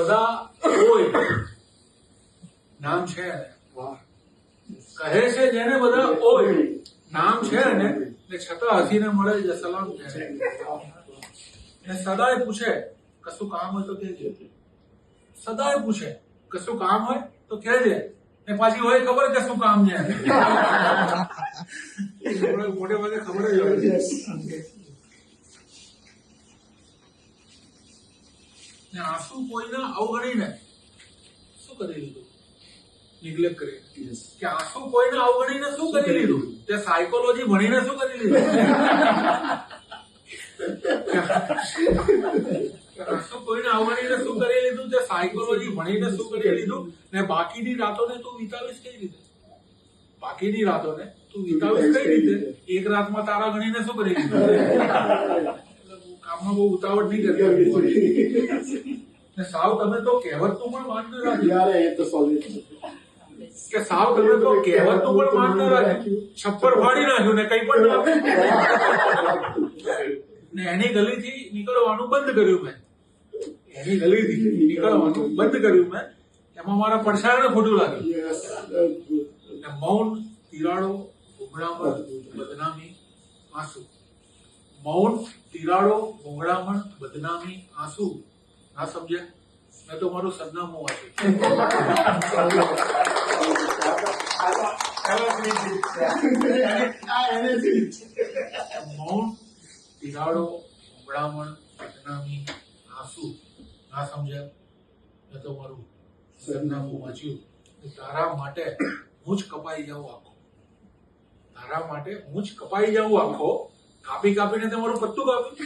બધા હોય નામ છે ને કહે છે જેને બધા હોય નામ છે ને એટલે છતાં હસીને મળે છે સલામ કહે ને સદાય પૂછે કશું કામ હોય તો કહેજે સદાય પૂછે કશું કામ હોય તો કહેજે ને પાછી હોય ખબર કે શું કામ છે મોટે ભાગે ખબર જ હોય ને આંસુ કોઈના અવગણીને શું કરી લીધું નિગ્લેક્ટ કરી કે આંસુ કોઈને અવગણીને શું કરી લીધું તે સાયકોલોજી ભણીને શું કરી લીધું આંસુ કોઈને અવગણીને શું કરી લીધું તે સાયકોલોજી ભણીને શું કરી લીધું ને બાકીની રાતોને તું વિતાવીશ કઈ રીતે બાકીની રાતોને તું વિતાવીશ કઈ રીતે એક રાતમાં તારા ગણીને શું કરી લીધું કામમાં બહુ ઉતાવળ નહીં કરતી ને સાવ તમે તો કહેવતનું પણ માન ન રાખ્યું કે સાવ તમે તો કહેવતનું પણ માન ન રાખ્યું છપ્પર ફાડી નાખ્યું ને કઈ પણ ને એની ગલીથી નીકળવાનું બંધ કર્યું મેં એની ગલીથી નીકળવાનું બંધ કર્યું મેં એમાં મારા પડછાયાને ખોટું લાગ્યું મૌન તિરાડો ઉઘડામણ બદનામી આંસુ મૌન તિરાડો ઉઘડામણ બદનામી આંસુ ના સમજ્યા મેં તો મારું સરનામું વાંચ્યું મૌન તિરાડો ઉઘડામણ બદનામી આંસુ ના સમજ્યા મેં તો મારું સરનામું વાંચ્યું તારા માટે હું જ કપાઈ જાઉં આખો તારા માટે હું જ કપાઈ જાઉં આખો કાપીને તમારું પત્તું કાપ્યું